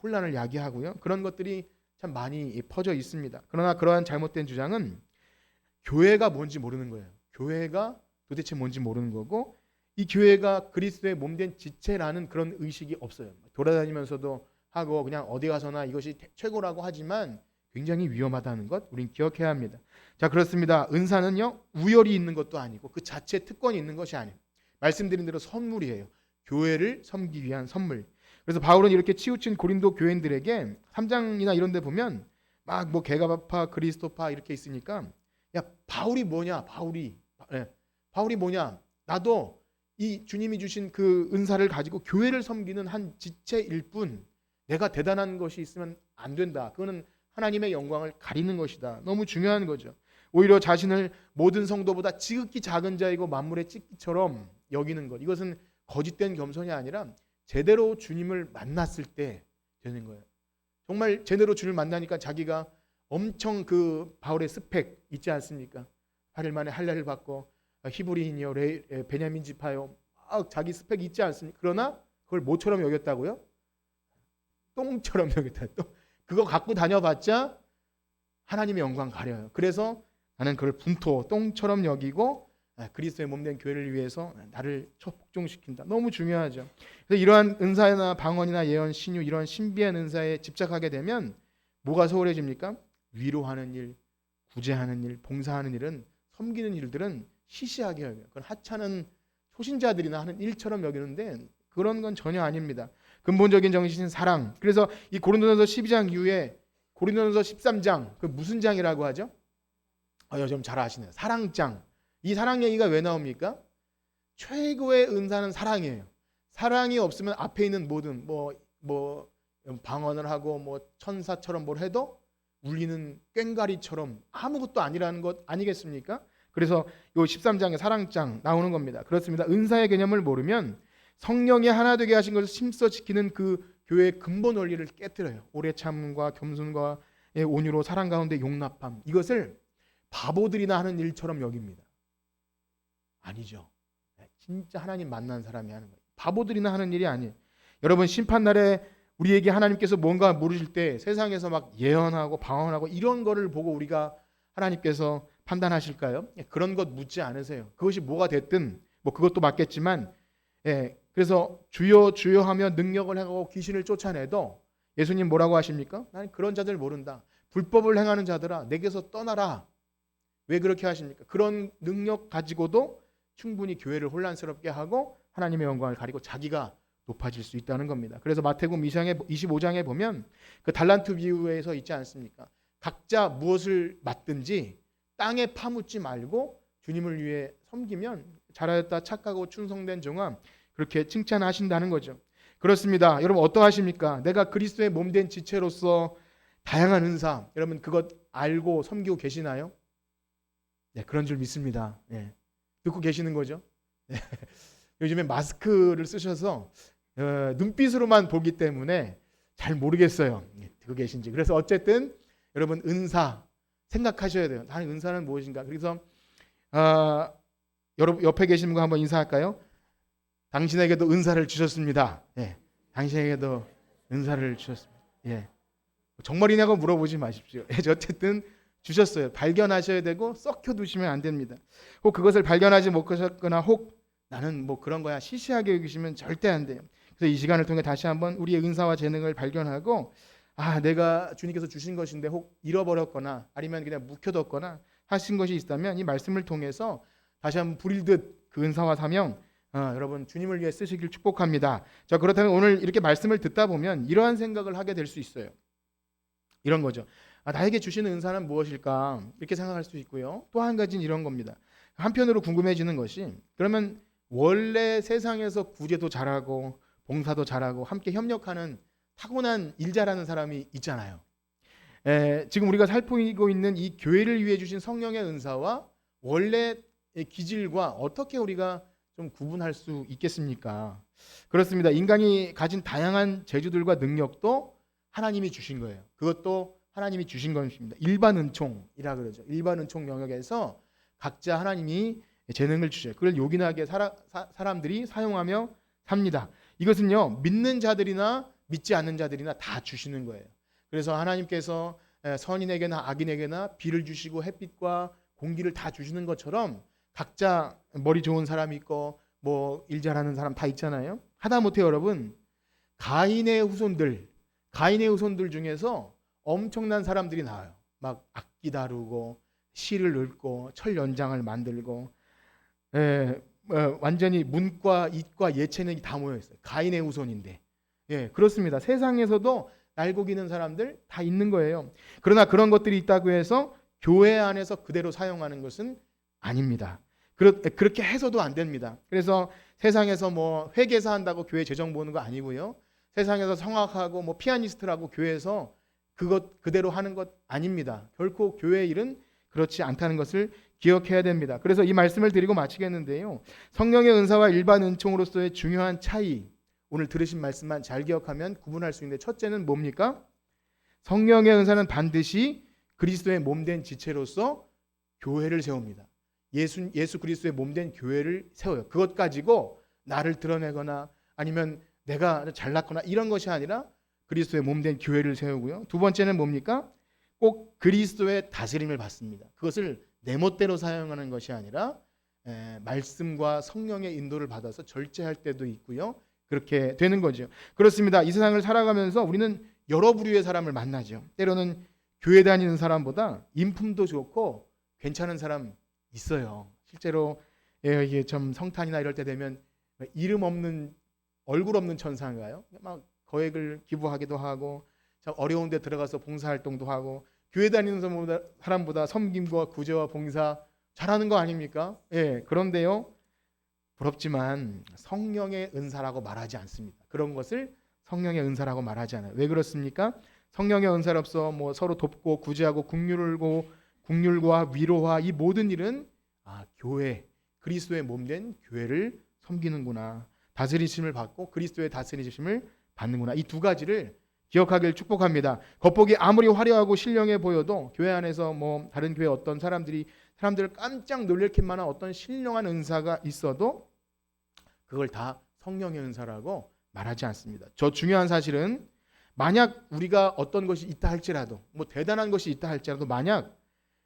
혼란을 야기하고요. 그런 것들이 참 많이 퍼져 있습니다. 그러나 그러한 잘못된 주장은 교회가 뭔지 모르는 거예요. 교회가 도대체 뭔지 모르는 거고, 이 교회가 그리스도의 몸된 지체라는 그런 의식이 없어요. 돌아다니면서도 하고 그냥 어디 가서나 이것이 최고라고 하지만 굉장히 위험하다는 것 우린 기억해야 합니다. 자, 그렇습니다. 은사는요, 우열이 있는 것도 아니고 그 자체 특권이 있는 것이 아니에요. 말씀드린 대로 선물이에요. 교회를 섬기기 위한 선물. 그래서 바울은 이렇게 치우친 고린도 교인들에게 3장이나 이런 데 보면 막 뭐 개가파 그리스도파 이렇게 있으니까, 야, 바울이 뭐냐? 바울이 뭐냐? 나도 이 주님이 주신 그 은사를 가지고 교회를 섬기는 한 지체일 뿐, 내가 대단한 것이 있으면 안 된다. 그거는 하나님의 영광을 가리는 것이다. 너무 중요한 거죠. 오히려 자신을 모든 성도보다 지극히 작은 자이고 만물의 찢기처럼 여기는 것, 이것은 거짓된 겸손이 아니라 제대로 주님을 만났을 때 되는 거예요. 정말 제대로 주님을 만나니까 자기가 엄청 그 바울의 스펙 있지 않습니까? 8일 만에 할례를 받고 히브리인이요, 베냐민 지파요, 막 자기 스펙 있지 않습니까? 그러나 그걸 뭐처럼 여겼다고요? 똥처럼 여겼다. 또 그거 갖고 다녀봤자 하나님의 영광 가려요. 그래서 나는 그걸 분토, 똥처럼 여기고 그리스도의 몸된 교회를 위해서 나를 복종시킨다. 너무 중요하죠. 그래서 이러한 은사나 방언이나 예언, 신유, 이런 신비한 은사에 집착하게 되면 뭐가 소홀해집니까? 위로하는 일, 구제하는 일, 봉사하는 일은, 섬기는 일들은 시시하게 여겨요. 그건 하찮은 초신자들이나 하는 일처럼 여기는데 그런 건 전혀 아닙니다. 근본적인 정신은 사랑. 그래서 이 고린도전서 12장 이후에 고린도전서 13장, 그 무슨 장이라고 하죠? 요즘 잘 아시네요. 사랑장. 이 사랑 얘기가 왜 나옵니까? 최고의 은사는 사랑이에요. 사랑이 없으면 앞에 있는 모든 뭐 방언을 하고 뭐 천사처럼 뭘 해도 울리는 꽹과리처럼 아무것도 아니라는 것 아니겠습니까? 그래서 요 13장의 사랑장 나오는 겁니다. 그렇습니다. 은사의 개념을 모르면 성령이 하나 되게 하신 것을 힘써 지키는 그 교회의 근본 원리를 깨뜨려요. 오래 참음과 겸손과 온유로 사랑 가운데 용납함, 이것을 바보들이나 하는 일처럼 여깁니다. 아니죠. 진짜 하나님 만난 사람이 하는 거예요. 바보들이나 하는 일이 아니에요. 여러분, 심판날에 우리에게 하나님께서 뭔가 모르실 때 세상에서 막 예언하고 방언하고 이런 거를 보고 우리가 하나님께서 판단하실까요? 그런 것 묻지 않으세요. 그것이 뭐가 됐든 뭐 그것도 맞겠지만, 그래서 주여 주여 하며 능력을 행하고 귀신을 쫓아내도 예수님 뭐라고 하십니까? 나는 그런 자들 모른다. 불법을 행하는 자들아, 내게서 떠나라. 왜 그렇게 하십니까? 그런 능력 가지고도 충분히 교회를 혼란스럽게 하고 하나님의 영광을 가리고 자기가 높아질 수 있다는 겁니다. 그래서 마태복음 25장에 보면 그 달란트 비유에서 있지 않습니까? 각자 무엇을 맡든지 땅에 파묻지 말고 주님을 위해 섬기면 잘하였다 착하고 충성된 종아, 그렇게 칭찬하신다는 거죠. 그렇습니다. 여러분, 어떠하십니까? 내가 그리스도의 몸된 지체로서 다양한 은사, 여러분 그것 알고 섬기고 계시나요? 네, 그런 줄 믿습니다. 듣고 계시는 거죠? 요즘에 마스크를 쓰셔서 눈빛으로만 보기 때문에 잘 모르겠어요. 듣고 계신지. 그래서 어쨌든 여러분, 은사 생각하셔야 돼요. 나는 은사는 무엇인가? 그래서 여러분 옆에 계신 분과 한번 인사할까요? 당신에게도 은사를 주셨습니다. 당신에게도 은사를 주셨습니다. 정말이냐고 물어보지 마십시오. 어쨌든 주셨어요. 발견하셔야 되고 썩혀두시면 안 됩니다. 혹 그것을 발견하지 못하셨거나 혹 나는 뭐 그런 거야 시시하게 여기시면 절대 안 돼요. 그래서 이 시간을 통해 다시 한번 우리의 은사와 재능을 발견하고, 내가 주님께서 주신 것인데 혹 잃어버렸거나 아니면 그냥 묵혀뒀거나 하신 것이 있다면 이 말씀을 통해서 다시 한번 부릴듯 그 은사와 사명 여러분 주님을 위해 쓰시길 축복합니다. 자, 그렇다면 오늘 이렇게 말씀을 듣다 보면 이러한 생각을 하게 될 수 있어요. 이런 거죠. 나에게 주시는 은사는 무엇일까? 이렇게 생각할 수 있고요. 또 한 가지는 이런 겁니다. 한편으로 궁금해지는 것이, 그러면 원래 세상에서 구제도 잘하고 봉사도 잘하고 함께 협력하는 타고난 일 잘하는 사람이 있잖아요. 지금 우리가 살피고 있는 이 교회를 위해 주신 성령의 은사와 원래 기질과 어떻게 우리가 좀 구분할 수 있겠습니까? 그렇습니다. 인간이 가진 다양한 재주들과 능력도 하나님이 주신 거예요. 그것도 하나님이 주신 것입니다. 일반 은총이라 그러죠. 일반 은총 영역에서 각자 하나님이 재능을 주셔요. 그걸 요긴하게 사람들이 사용하며 삽니다. 이것은요, 믿는 자들이나 믿지 않는 자들이나 다 주시는 거예요. 그래서 하나님께서 선인에게나 악인에게나 비를 주시고 햇빛과 공기를 다 주시는 것처럼 각자 머리 좋은 사람이 있고 뭐 일 잘하는 사람 다 있잖아요. 하다못해 여러분, 가인의 후손들 중에서 엄청난 사람들이 나와요. 막 악기 다루고 시를 읽고 철 연장을 만들고 완전히 문과 이과 예체능이 다 모여 있어요. 가인의 후손인데. 그렇습니다. 세상에서도 날고기는 사람들 다 있는 거예요. 그러나 그런 것들이 있다고 해서 교회 안에서 그대로 사용하는 것은 아닙니다. 그렇게 해서도 안 됩니다. 그래서 세상에서 뭐 회계사 한다고 교회 재정 보는 거 아니고요. 세상에서 성악하고 뭐 피아니스트라고 교회에서 그것 그대로 하는 것 아닙니다. 결코 교회 일은 그렇지 않다는 것을 기억해야 됩니다. 그래서 이 말씀을 드리고 마치겠는데요. 성령의 은사와 일반 은총으로서의 중요한 차이, 오늘 들으신 말씀만 잘 기억하면 구분할 수 있는데, 첫째는 뭡니까? 성령의 은사는 반드시 그리스도의 몸된 지체로서 교회를 세웁니다. 예수 그리스도의 몸된 교회를 세워요. 그것 가지고 나를 드러내거나 아니면 내가 잘났거나 이런 것이 아니라 그리스도의 몸된 교회를 세우고요. 두 번째는 뭡니까? 꼭 그리스도의 다스림을 받습니다. 그것을 내 멋대로 사용하는 것이 아니라 말씀과 성령의 인도를 받아서 절제할 때도 있고요. 그렇게 되는 거죠. 그렇습니다. 이 세상을 살아가면서 우리는 여러 부류의 사람을 만나죠. 때로는 교회 다니는 사람보다 인품도 좋고 괜찮은 사람 있어요. 실제로 이게 좀 성탄이나 이럴 때 되면 이름 없는 얼굴 없는 천사인가요? 막 거액을 기부하기도 하고 참 어려운 데 들어가서 봉사활동도 하고 교회 다니는 사람보다 섬김과 구제와 봉사 잘하는 거 아닙니까? 그런데요, 부럽지만 성령의 은사라고 말하지 않습니다. 그런 것을 성령의 은사라고 말하지 않아요. 왜 그렇습니까? 성령의 은사로서 뭐 서로 돕고 구제하고 국률과 위로와 이 모든 일은 교회, 그리스도의 몸된 교회를 섬기는구나. 다스리심을 받고 그리스도의 다스리심을 받는구나. 이 두 가지를 기억하길 축복합니다. 겉보기 아무리 화려하고 신령해 보여도 교회 안에서 뭐 다른 교회 어떤 사람들을 깜짝 놀랄 만한 어떤 신령한 은사가 있어도 그걸 다 성령의 은사라고 말하지 않습니다. 저 중요한 사실은 만약 우리가 어떤 것이 있다 할지라도 뭐 대단한 것이 있다 할지라도 만약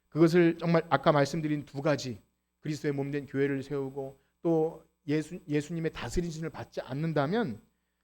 그것을 정말 아까 말씀드린 두 가지 그리스도의 몸된 교회를 세우고 또 예수님의 다스리심을 받지 않는다면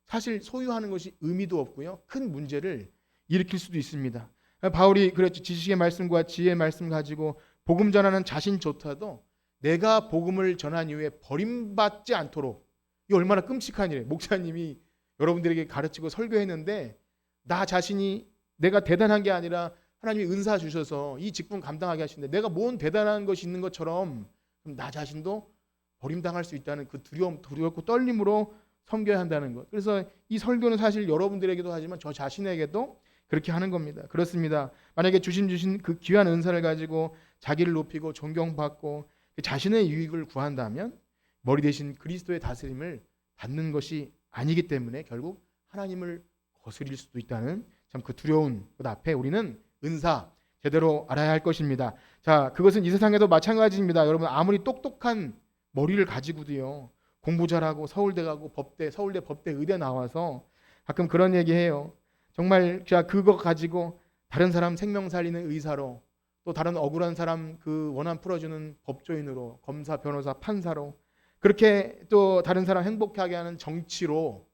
사실 소유하는 것이 의미도 없고요. 큰 문제를 일으킬 수도 있습니다. 바울이 그랬죠. 지식의 말씀과 지혜의 말씀 가지고 복음 전하는 자신조차도 내가 복음을 전한 이후에 버림받지 않도록, 이 얼마나 끔찍한 일이에요. 목사님이 여러분들에게 가르치고 설교했는데 나 자신이 내가 대단한 게 아니라 하나님이 은사 주셔서 이 직분 감당하게 하시는데 내가 뭔 대단한 것이 있는 것처럼 나 자신도 버림당할 수 있다는 그 두렵고 떨림으로 섬겨야 한다는 것. 그래서 이 설교는 사실 여러분들에게도 하지만 저 자신에게도 그렇게 하는 겁니다. 그렇습니다. 만약에 주신 그 귀한 은사를 가지고 자기를 높이고 존경받고 자신의 유익을 구한다면 머리 대신 그리스도의 다스림을 받는 것이 아니기 때문에 결국 하나님을 거스릴 수도 있다는 참 그 두려운 것 앞에 우리는 은사 제대로 알아야 할 것입니다. 자, 그것은 이 세상에도 마찬가지입니다. 여러분 아무리 똑똑한 머리를 가지고도요. 공부 잘하고 서울대 가고 서울대 법대 의대 나와서 가끔 그런 얘기해요. 정말 그거 가지고 다른 사람 생명 살리는 의사로 또 다른 억울한 사람 그 원한 풀어주는 법조인으로 검사, 변호사, 판사로 그렇게 또 다른 사람 행복하게 하는 정치로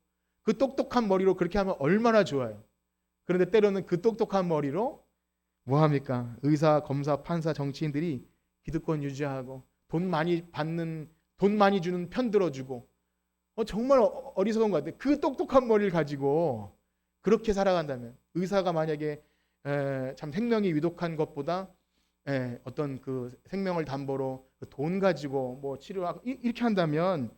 그 똑똑한 머리로 그렇게 하면 얼마나 좋아요. 그런데 때로는 그 똑똑한 머리로 뭐합니까? 의사, 검사, 판사, 정치인들이 기득권 유지하고 돈 많이 주는 편 들어주고 정말 어리석은 것 같아요. 그 똑똑한 머리를 가지고 그렇게 살아간다면 의사가 만약에 참 생명이 위독한 것보다 어떤 그 생명을 담보로 돈 가지고 뭐 치료하고 이렇게 한다면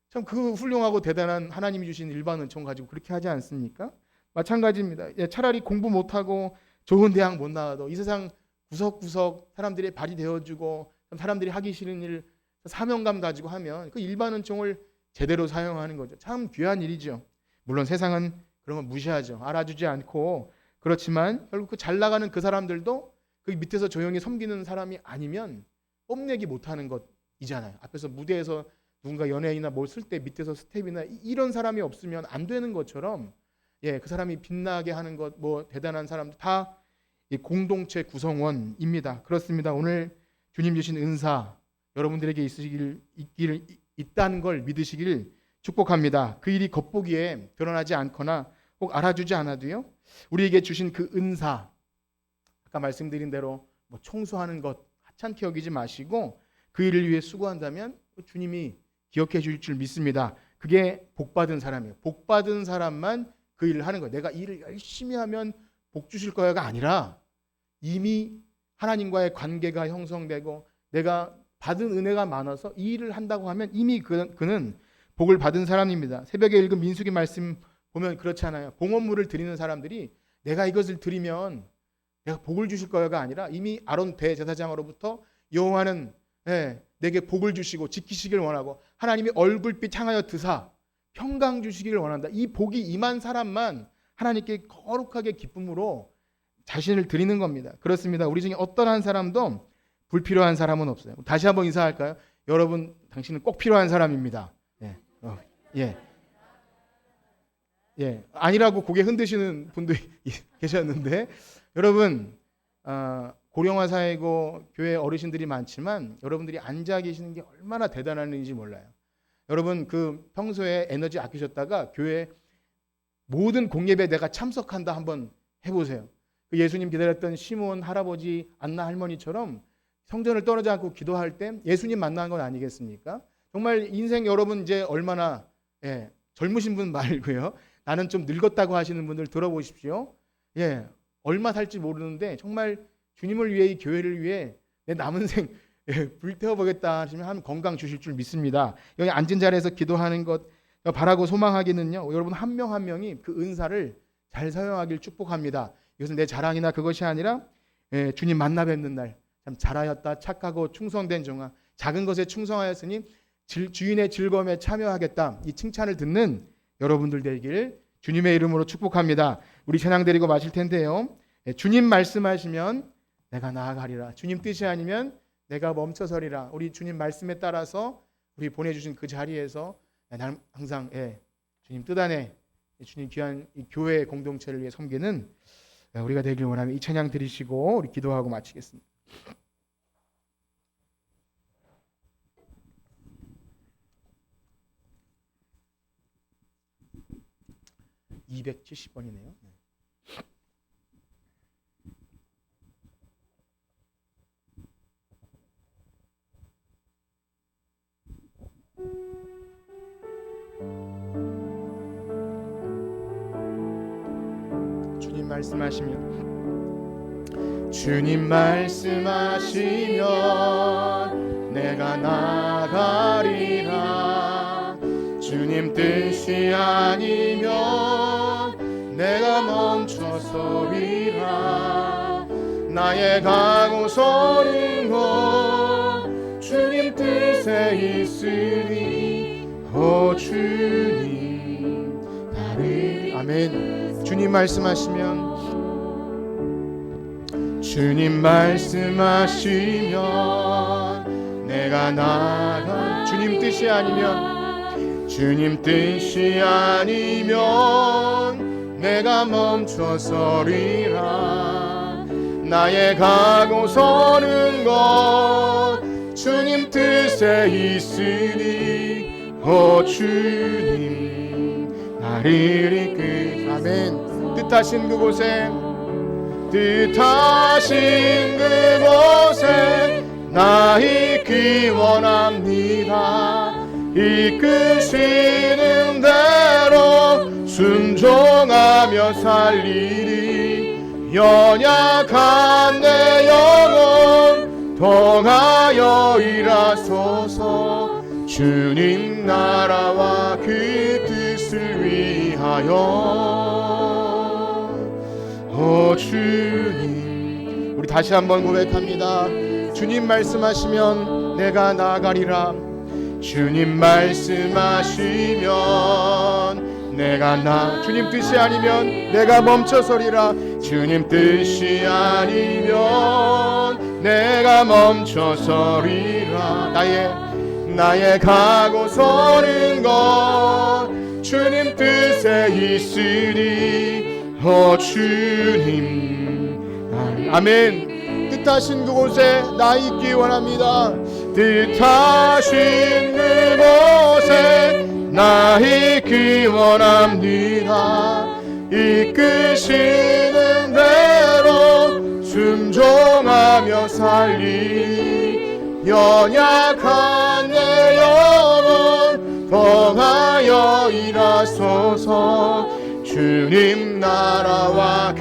참 그 훌륭하고 대단한 하나님이 주신 일반 은총 가지고 그렇게 하지 않습니까? 마찬가지입니다. 차라리 공부 못하고 좋은 대학 못 나와도 이 세상 구석구석 사람들이 발이 되어주고 사람들이 하기 싫은 일 사명감 가지고 하면 그 일반 은총을 제대로 사용하는 거죠. 참 귀한 일이죠. 물론 세상은 그런 건 무시하죠. 알아주지 않고. 그렇지만 결국 그 잘 나가는 그 사람들도 그 밑에서 조용히 섬기는 사람이 아니면 뽐내기 못하는 것이잖아요. 앞에서 무대에서 누군가 연예인이나 뭘 쓸 때 밑에서 스텝이나 이런 사람이 없으면 안 되는 것처럼, 그 사람이 빛나게 하는 것, 뭐 대단한 사람들 다 이 공동체 구성원입니다. 그렇습니다. 오늘 주님 주신 은사 여러분들에게 있다는 걸 믿으시길 축복합니다. 그 일이 겉보기에 드러나지 않거나 꼭 알아주지 않아도요, 우리에게 주신 그 은사, 아까 말씀드린 대로 뭐 청소하는 것 하찮게 여기지 마시고 그 일을 위해 수고한다면 주님이 기억해 주실 줄 믿습니다. 그게 복받은 사람이에요. 복받은 사람만 그 일을 하는 거예요. 내가 일을 열심히 하면 복 주실 거야가 아니라 이미 하나님과의 관계가 형성되고 내가 받은 은혜가 많아서 이 일을 한다고 하면 이미 그는 복을 받은 사람입니다. 새벽에 읽은 민수기 말씀 보면 그렇잖아요. 봉헌물을 드리는 사람들이 내가 이것을 드리면 내가 복을 주실 거야가 아니라 이미 아론 대제사장으로부터 여호와는 내게 복을 주시고 지키시길 원하고 하나님이 얼굴빛 향하여 드사 평강 주시기를 원한다. 이 복이 임한 사람만 하나님께 거룩하게 기쁨으로 자신을 드리는 겁니다. 그렇습니다. 우리 중에 어떤 한 사람도 불필요한 사람은 없어요. 다시 한번 인사할까요? 여러분, 당신은 꼭 필요한 사람입니다. 아니라고 고개 흔드시는 분들이 계셨는데, 여러분, 고령화 사회고 교회 어르신들이 많지만 여러분들이 앉아 계시는 게 얼마나 대단한 일인지 몰라요. 여러분, 그 평소에 에너지 아끼셨다가 교회 모든 공예배에 내가 참석한다 한번 해보세요. 그 예수님 기다렸던 시몬 할아버지, 안나 할머니처럼 성전을 떠나지 않고 기도할 때 예수님 만나는 건 아니겠습니까? 정말 인생 여러분 이제 얼마나 젊으신 분 말고요. 나는 좀 늙었다고 하시는 분들 들어보십시오. 얼마 살지 모르는데 정말 주님을 위해 이 교회를 위해 내 남은 생 불태워보겠다 하시면 한 건강 주실 줄 믿습니다. 여기 앉은 자리에서 기도하는 것 바라고 소망하기는요. 여러분 한 명 한 명이 그 은사를 잘 사용하길 축복합니다. 이것은 내 자랑이나 그것이 아니라 주님 만나 뵙는 날 참 잘하였다 착하고 충성된 종아 작은 것에 충성하였으니 주인의 즐거움에 참여하겠다. 이 칭찬을 듣는 여러분들 되길 주님의 이름으로 축복합니다. 우리 찬양 드리고 마실 텐데요. 주님 말씀하시면 내가 나아가리라. 주님 뜻이 아니면 내가 멈춰서리라. 우리 주님 말씀에 따라서 우리 보내주신 그 자리에서 나는 항상 주님 뜻 안에 주님 귀한 이 교회 공동체를 위해 섬기는 우리가 되길 원하며 이 찬양 드리시고 우리 기도하고 마치겠습니다. 270번이네요. 주님 말씀하시면 내가 나가리라. 주님 뜻이 아니면 내가 멈춰서리라. 나의 가고서는 것 주님 뜻에 있으니 주님 나를 아멘. 주님 말씀하시면 내가 나가 주님 뜻이 아니면 내가 멈춰서리라. 나의 가고 서는 것 주님 뜻에 있으니 주님 나를 이끌 아멘. 뜻하신 그곳에 나 있기 원합니다. 이끄시는 대로 순종하며 살리리. 연약한 내 영혼 통하여 일하소서. 주님 나라와 그 뜻을 위하여 주님. 우리 다시 한번 고백합니다. 주님 말씀하시면 내가 나가리라. 주님 말씀하시면 내가 주님 뜻이 아니면 내가 멈춰서리라. 주님 뜻이 아니면 내가 멈춰서리라. 나의 가고 서는 것 주님 뜻에 있으니 주님. 아멘. 뜻하신 그곳에 나 있기 원합니다. 뜻하신 그곳에 나 있기 원합니다. 이끄시는 대로 순종하며 살리. 연약한 내 영혼 더하여 일하소서. 주님 나라와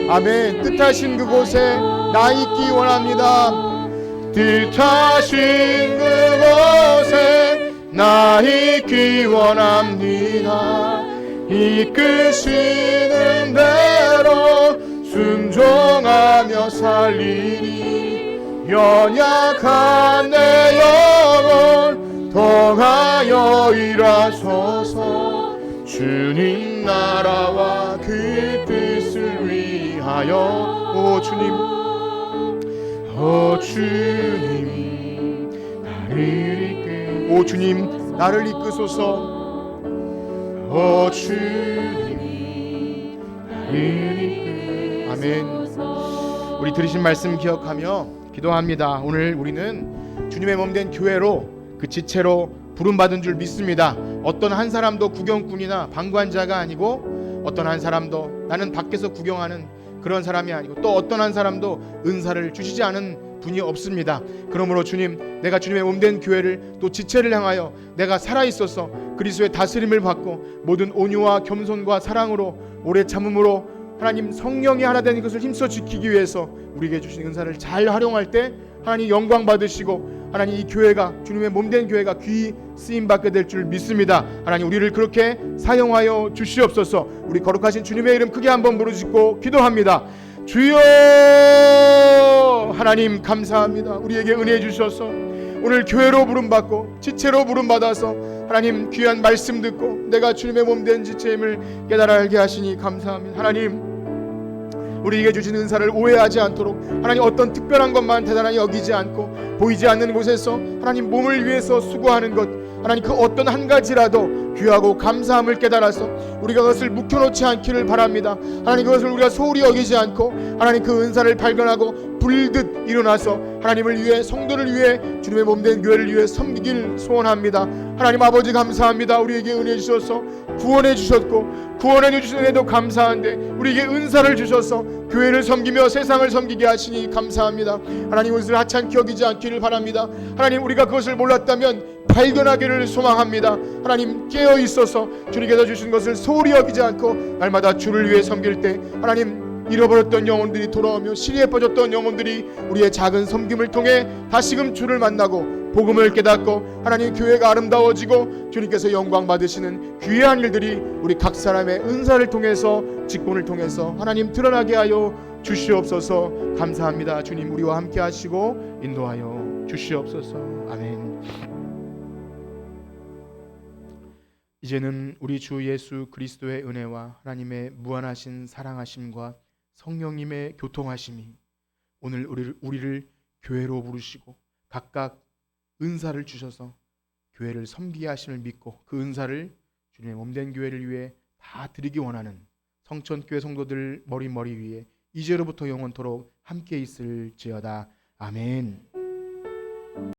아멘. 뜻하신 그곳에 나 있기 원합니다. 뜻하신 그곳에 나 있기 원합니다. 이끄시는 대로 순종하며 살리니. 연약한 내 영혼 더하여 일하소서. 주님 나라와 그 뜻을 위하여. 오 주님 오 주님 나를 이끄소서. 오 주님 나를 이끄. 아멘. 우리 들으신 말씀 기억하며 기도합니다. 오늘 우리는 주님의 몸된 교회로 그 지체로 부름받은 줄 믿습니다. 어떤 한 사람도 구경꾼이나 방관자가 아니고, 어떤 한 사람도 나는 밖에서 구경하는 그런 사람이 아니고, 또 어떤 한 사람도 은사를 주시지 않은 분이 없습니다. 그러므로 주님, 내가 주님의 몸된 교회를 또 지체를 향하여 내가 살아있어서 그리스도의 다스림을 받고 모든 온유와 겸손과 사랑으로 오래 참음으로 하나님 성령이 하나 되는 것을 힘써 지키기 위해서 우리에게 주신 은사를 잘 활용할 때 하나님 영광 받으시고, 하나님 이 교회가 주님의 몸된 교회가 귀히 쓰임받게 될 줄 믿습니다. 하나님 우리를 그렇게 사용하여 주시옵소서. 우리 거룩하신 주님의 이름 크게 한번 부르짖고 기도합니다. 주여, 하나님 감사합니다. 우리에게 은혜 주셔서 오늘 교회로 부름받고 지체로 부름받아서 하나님 귀한 말씀 듣고 내가 주님의 몸된 지체임을 깨달아 알게 하시니 감사합니다. 하나님 우리에게 주신 은사를 오해하지 않도록 하나님 어떤 특별한 것만 대단하게 여기지 않고 보이지 않는 곳에서 하나님 몸을 위해서 수고하는 것, 하나님 그 어떤 한 가지라도 귀하고 감사함을 깨달아서 우리가 그것을 묵혀놓지 않기를 바랍니다. 하나님 그것을 우리가 소홀히 여기지 않고 하나님 그 은사를 발견하고 불듯 일어나서 하나님을 위해, 성도를 위해, 주님의 몸된 교회를 위해 섬기길 소원합니다. 하나님 아버지 감사합니다. 우리에게 은혜 주셔서 구원해 주셨고 구원해 주신 은혜도 감사한데 우리에게 은사를 주셔서 교회를 섬기며 세상을 섬기게 하시니 감사합니다. 하나님 그것을 하찮게 여기지 않기를 바랍니다. 하나님 우리가 그것을 몰랐다면 발견하기를 소망합니다. 하나님 깨어 있어서 주님께서 주신 것을 소홀히 여기지 않고 날마다 주를 위해 섬길 때 하나님 잃어버렸던 영혼들이 돌아오며 시리에 빠졌던 영혼들이 우리의 작은 섬김을 통해 다시금 주를 만나고 복음을 깨닫고 하나님 교회가 아름다워지고 주님께서 영광 받으시는 귀한 일들이 우리 각 사람의 은사를 통해서, 직분을 통해서 하나님 드러나게 하여 주시옵소서. 감사합니다. 주님 우리와 함께 하시고 인도하여 주시옵소서. 아멘. 이제는 우리 주 예수 그리스도의 은혜와 하나님의 무한하신 사랑하심과 성령님의 교통하심이 오늘 우리를 교회로 부르시고 각각 은사를 주셔서 교회를 섬기게 하심을 믿고 그 은사를 주님의 몸된 교회를 위해 다 드리기 원하는 성천교회 성도들 머리 위에 이제로부터 영원토록 함께 있을지어다. 아멘.